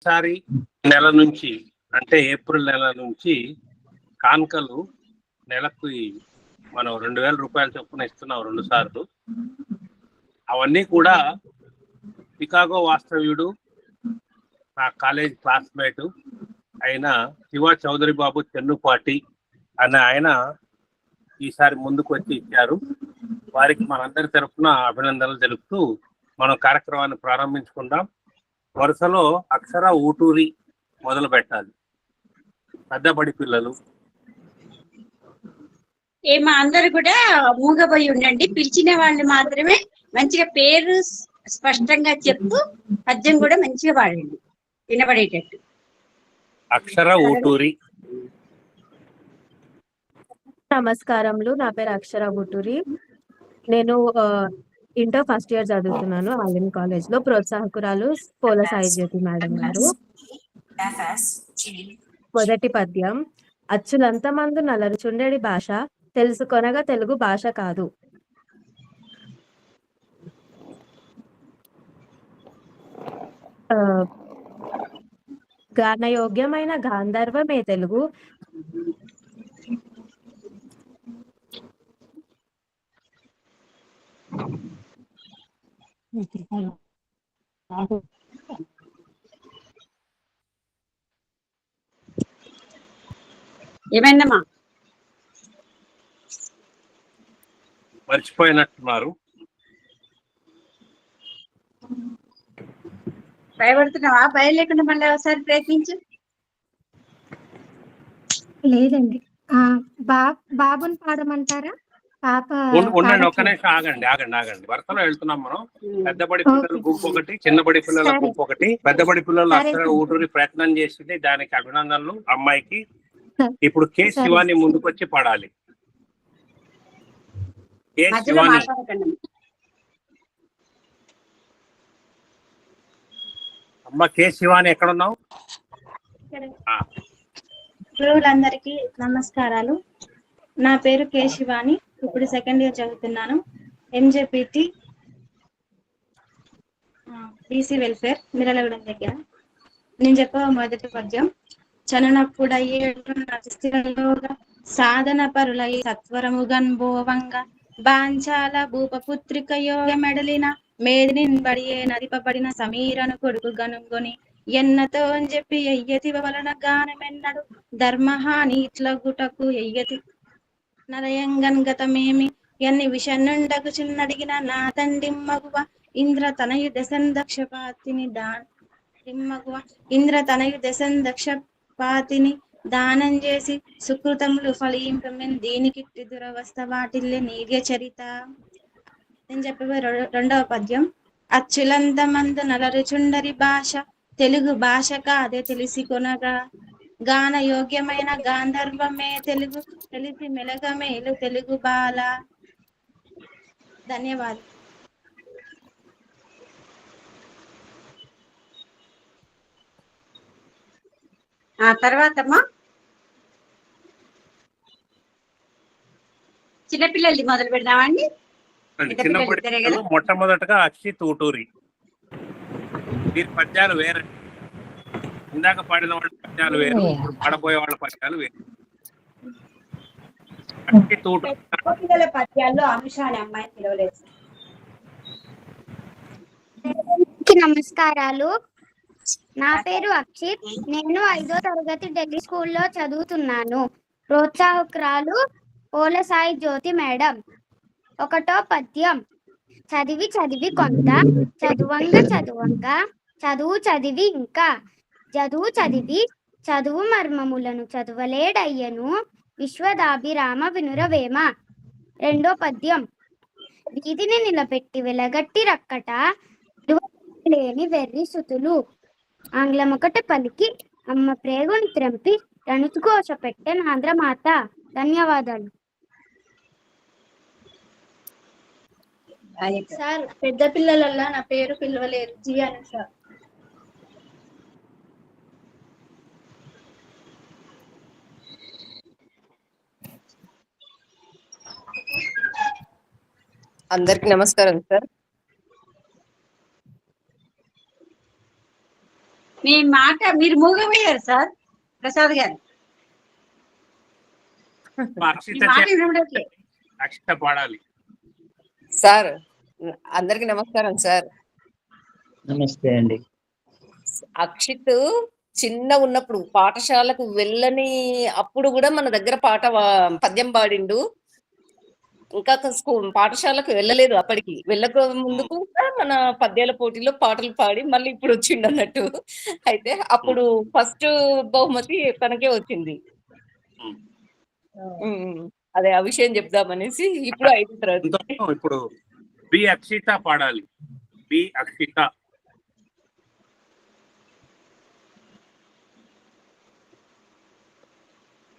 ఈసారి నెల నుంచి అంటే ఏప్రిల్ నెల నుంచి కాన్కలు నెలకు మనం 2,000 రూపాయల చొప్పున ఇస్తున్నాం 2 సార్లు. అవన్నీ కూడా చికాగో వాస్తవ్యుడు, నా కాలేజ్ క్లాస్మేట్ అయిన శివ చౌదరి బాబు చెన్నుపాటి అనే ఆయన ఈసారి ముందుకు వచ్చి ఇచ్చారు. వారికి మనందరి తరఫున అభినందనలు తెలుపుతూ మనం కార్యక్రమాన్ని ప్రారంభించుకుందాం. వరుసలో అక్షర ఊటూరి మొదలు పెట్టాలి. పెద్దబడి పిల్లలు మా అందరు కూడా మూగబోయి ఉండండి. పిలిచిన వాళ్ళు మాత్రమే మంచిగా పేరు స్పష్టంగా చెప్తూ పద్యం కూడా మంచిగా పాడండి, వినబడేటట్టు. అక్షర ఊటూరి. నమస్కారములు, నా పేరు అక్షర ఊటూరి. నేను ఇంటర్ ఫస్ట్ ఇయర్ చదువుతున్నాను ఆలిమ్ కాలేజ్ లో. ప్రోత్సాహకురాలు పోల సాయి జ్యోతి మేడం గారు. మొదటి పద్యం. అచ్చులంతమందు నలరుచుండెడి భాష, తెలుసుకొనగా తెలుగు భాష కాదు. గానయోగ్యమైన గాంధర్వమే తెలుగు, ఏమైందమ్మా? మర్చిపోయినట్టున్నారు. భయపడుతున్నావా? భయం లేకుండా మళ్ళీ ఒకసారి ప్రయత్నించు. లేదండి. బాబుని పాడమంటారా? పాప ఉండండి, ఒక్క నిమిషం ఆగండి. వరుసలో వెళ్తున్నాం మనం. పెద్దబడి పిల్లలు గుంపు ఒకటి, చిన్నబడి పిల్లల గుంపు ఒకటి. పెద్దబడి పిల్లలు అక్షర ఊటూరి ప్రయత్నం చేసింది, దానికి అభినందనలు అమ్మాయికి. ఇప్పుడు కె శివాని ముందుకు వచ్చి పాడాలి. కె శివాని. అమ్మ కె శివాని ఎక్కడున్నావు? గురువులందరికీ నమస్కారాలు. నా పేరు కె శివాని. ఇప్పుడు సెకండ్ ఇయర్ చదువుతున్నాను. ఎంజేపీటీ బీసీ వెల్ఫేర్ మిరలగూడెం దగ్గర. నేను చెప్ప మొదటి పద్యం. చననప్పుడయ్యేగా సాధన పరులై సత్వరముగన్ భోవంగా బాంచాల భూపపుత్రిక యోగ మెడలిన మేదిని బడియే నదిపబడిన సమీరను కొడుకు గనుగొని ఎన్నతో అని చెప్పి ఎయ్యతి వలన గానమెన్నడు ధర్మహాని ఇట్ల గుటకు ఎయ్యతి నరయంగన్ గతమేమి ఎన్ని విషన్నుండకు చిన్నడిగిన నా తండ్రిమ్మగువ ఇంద్ర తనయు దశందక్షపాతిని ఇంద్ర తనయు దశందక్షపాతిని దానం చేసి సుకృతములు ఫలింపమెన్ దీనికి దురవస్థ వాటిల్లే నీర్య చరిత. నేను చెప్పే రెండవ పద్యం. అచ్చులంతమందు నలరుచుండరి భాష, తెలుగు భాష కాదే తెలిసి కొనగా గాన యోగ్యమైన గాంధర్వమే తెలుగు, తెలిసి మెలగమేలు తెలుగు బాల. ధన్యవాదాలు. తర్వాతమ్మా చిన్నపిల్లల్ని మొదలు పెడదామండి. మొట్టమొదటగా అక్షిత్ ఊటూరి. వీరి పద్యాలు వేరే, ఇందాక పాడిన వాళ్ళ పద్యాలు వేరు, పాడబోయే వాళ్ళ పద్యాలు వేరు. పిల్లల పద్యాల్లో అంశాన్ని అమ్మాయి పిలవలేదు. నమస్కారాలు. నా పేరు అక్షిత్. నేను 5వ తరగతి ఢిల్లీ స్కూల్లో చదువుతున్నాను. ప్రోత్సాహకురాలు పోల సాయి జ్యోతి మేడం. 1వ పద్యం. చదివి చదివి కొంత, చదువంగా చదువు చదివి ఇంకా, చదివి చదువు మర్మములను చదువలేడయ్యను విశ్వదాభిరామ వినురవేమ. 2వ పద్యం. వీధిని నిలబెట్టి వెలగట్టి రక్కట లేని వెర్రి సుతులు, ఆంగ్లమొకటి పలికి అమ్మ ప్రేగుని త్రంపి రణుతుకోశ పెట్టె ఆంధ్రమాత. ధన్యవాదాలు. సార్, పెద్ద పిల్లలల్లా నా పేరు పిలవలేరు. జి అనుష. అందరికి నమస్కారం సార్. మీ మాట మీరు మూగపోయారు సార్ ప్రసాద్ గారు. అక్షిత మీ మాట వినబడట్లేదు. అక్షిత పాడాలి. సార్ అందరికి నమస్కారం సార్. నమస్తే అండి. అక్షిత్ చిన్న ఉన్నప్పుడు పాఠశాలకు వెళ్ళని అప్పుడు కూడా మన దగ్గర పద్యం పాడిండు. ఇంకా పాఠశాలకు వెళ్ళలేదు, అప్పటికి వెళ్ళక ముందుకు కూడా మన పద్యాల పోటీలో పాటలు పాడి మళ్ళీ ఇప్పుడు వచ్చిండు అన్నట్టు. అయితే అప్పుడు ఫస్ట్ బహుమతి తనకే వచ్చింది. అదే ఆ విషయం చెప్దామనేసి ఇప్పుడు 5వ తరగతి. ఇప్పుడు బి అక్షిత పాడాలి. బి అక్షిత.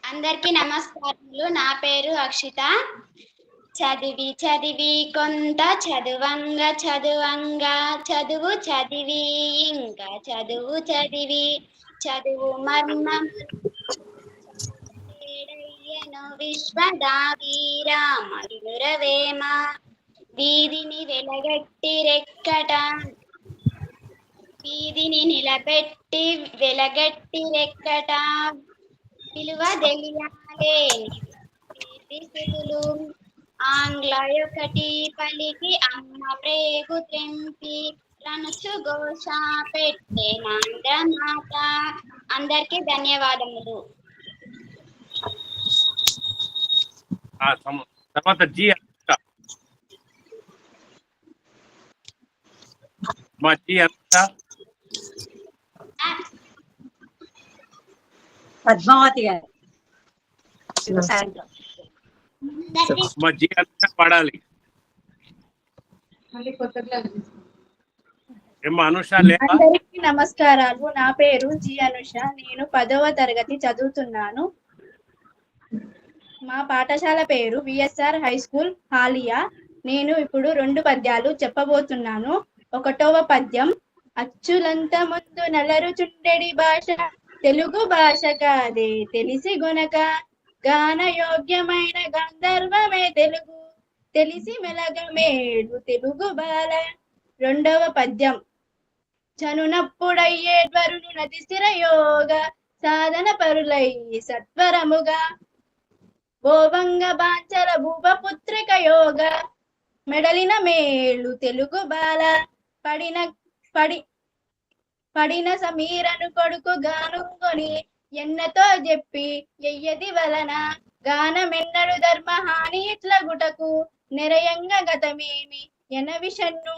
అందరికీ నమస్కారములు. నా పేరు అక్షిత. చదివి చదివి కొంత చదువంగా చదువంగా చదువు చదివి ఇంకా చదువు చదివి చదువు మర్మం విశ్వదావీరామరురవేమ వీధిని వెలగట్టి రెక్కట వీధిని నిలబెట్టి వెలగట్టి రెక్కట విలువ తెలియాలే ఆంగ్లయొకటి పలికి అమ్మ ప్రేగు తెంపి రనుచు ఘోష పెట్టే నాంద మాత. అందరికీ ధన్యవాదములు. తర్వాత జి అక్షిత. మా జి అక్షిత. పద్మావతి గారు మా జి అక్షిత పాడాలి. ఏమా అనుష లేదా? అందరికీ నమస్కారాలు. నా పేరు జి అనుష. నేను 10వ తరగతి చదువుతున్నాను. మా పాఠశాల పేరు విఎస్ఆర్ హై స్కూల్ హాలియా. నేను ఇప్పుడు 2 పద్యాలు చెప్పబోతున్నాను. 1వ పద్యం. అచ్చులంత ముందు నలరుచుండెడి భాష తెలుగు భాష కాదే తెలిసి గునక గాన యోగ్యమైన గంధర్వమే తెలుగు తెలిసి మెలగమేడు తెలుగు బాల. 2వ పద్యం. చనునప్పుడయ్యేడ్వరులు నది స్థిర యోగ సాధన పరులై సత్వరముగా భోవంగ బాంచల భూపపుత్రిక యోగ మెడలిన మేలు తెలుగు బాల. పడిన సమీరను కొడుకు గానుంగొని ఎన్నతో చెప్పి ఎయ్యది వలన గానమెన్నడు ధర్మహాని ఇట్ల గుటకు నెరయంగ గతమేమి ఎనవిషన్ను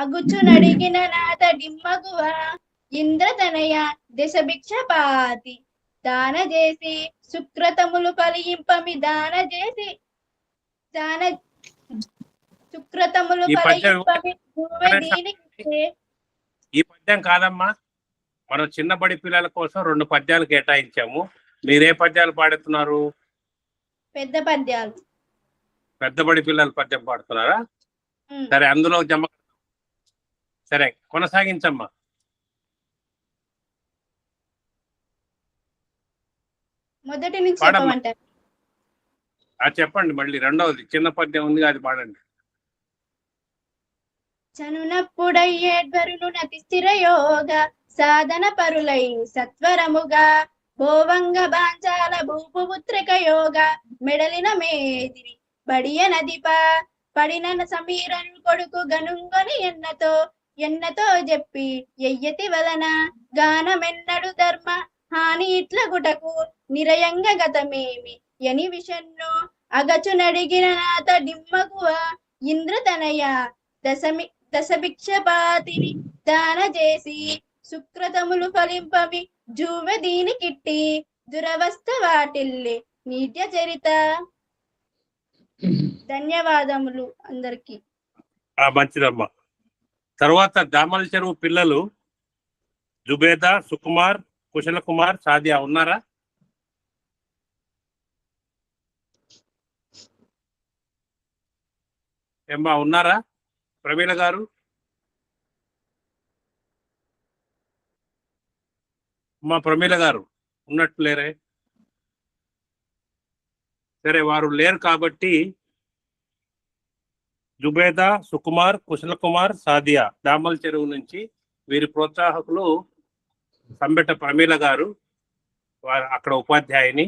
అగుచు నడిగిన నాత డిమ్మగువ ఇంద్రతనయ దశభిక్షపాతి దాన చేసి సుక్రతములు ఫలింపమి దాన చేసి సుక్రతములు ఫలింపమి దీనికి. ఈ పద్యం కాదమ్మా, మనం చిన్నబడి పిల్లల కోసం 2 పద్యాలు కేటాయించాము. మీరే పద్యాలు పాడుతున్నారు? పెద్ద పద్యాలు. పెద్దబడి పిల్లల పద్యం పాడుతున్నారా? సరే, అందులో జమ. సరే, కొనసాగించమ్మా. మొదటి నుంచి చెప్పమంటారు? చెప్పండి. మళ్ళీ 2వది చిన్న పద్యం ఉంది, అది పాడండి. చనునప్పుడయ్యేడ్వరులు నతి స్థిర యోగ సాధన పరులై సత్వరముగా భోవంగ బాంచాల భూపుత్రిక యోగ మెడలిన మేదిరి బడియ నదిప పడిన సమీరను కొడుకు గనుంగొని ఎన్నతో చెప్పి ఎయ్యతి వలన గానమెన్నడు ధర్మ హాని ఇట్ల గుటకు నిరయంగ గతమేమి ఎని విషన్ను అగచు నడిగిన నాత డిమ్మగువ ఇంద్రతనయ దశభిక్షపాతిని దాన చేసి సుక్రతములు ఫలింపవి జూవ దీనికిట్టి దురవస్థ వాటిల్లి నీట్య చరిత. ధన్యవాదములు అందరికి. మంచిదమ్మా. తర్వాత దామల చెరువు పిల్లలు జుబేదా, సుకుమార్, కుశల కుమార్, సాదియా ఉన్నారా? ఏమ్మా ఉన్నారా? ప్రవీణ గారు. మా ప్రమీల గారు ఉన్నట్టు లేరే? సరే, వారు లేరు కాబట్టి జుబేదా, సుకుమార్, కుశల కుమార్, సాదియా దామల చెరువు నుంచి వీరి ప్రోత్సాహకులు సంబెట ప్రమీల గారు, వారు అక్కడ ఉపాధ్యాయుని.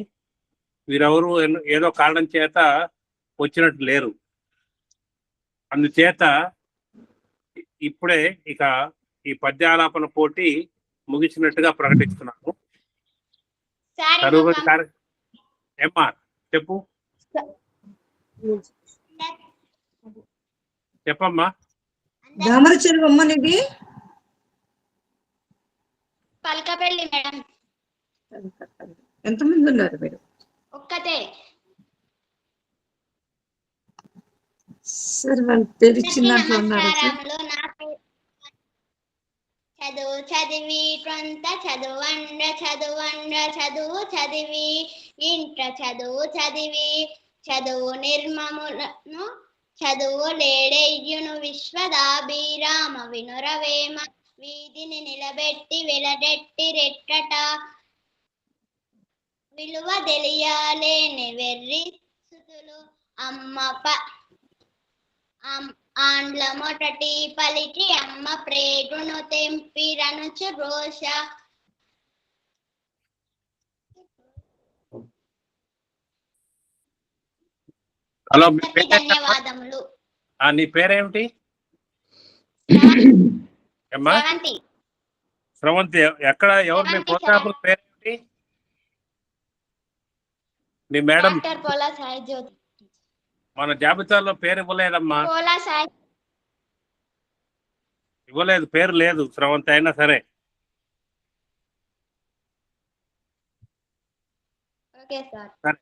వీరెవరు ఏదో కారణం చేత వచ్చినట్టు లేరు. అందుచేత ఇప్పుడే ఇక ఈ పద్యాలాపన పోటీ ముగిసినట్టుగా ప్రకటిస్తున్నాను. తరువాతి ఏమ్మా చెప్పు, చెప్పమ్మా. దామర చెరువమ్మనిది పలకపల్లి మేడం. ఎంతమంది ఉన్నారు మీరు? ఒక్కతే. సరే వాళ్ళు తెలిసినట్లు ఉన్నారు. నమస్కారములు. నా పేరు చదువు చదివి కొంత చదువండ్ర చదువు చదివి ఇంట చదువు నిర్మములను చదువు లేడయ్యును విశ్వదాభిరామ వినురవేమ వీధిని నిలబెట్టి వెలడెట్టి రెట్టట విలువ తెలియాలేని వెర్రి సుతులు ఆండ్ల మొదటి పలికి అమ్మ ప్రేగును తెంపి రనుచు రోష. హలో, ధన్యవాదములు. నీ పేరేమిటి? ఏమ్మా? స్రవంతి. ఎక్కడ, ఎవరు మీ ప్రోత్సాహకుల పేరేమిటి? నీ మేడం పోలా సాయి జ్యోతి. మన జాబితాలో పేరు ఇవ్వలేదమ్మా, పోలా సాయి. ఇవ్వలేదు, పేరు లేదు స్రవంతి. అయినా సరే ఓకే సార్. సరే.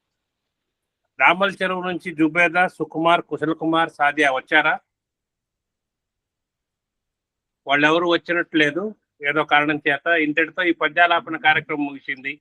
రామల్ చెరువు నుంచి జుబేదా, సుకుమార్, కుశల్ కుమార్, సాదియా వచ్చారా? వాళ్ళెవరు వచ్చినట్లేదు ఏదో కారణం చేత. ఇంతటితో ఈ పద్యాలాపన కార్యక్రమం ముగిసింది.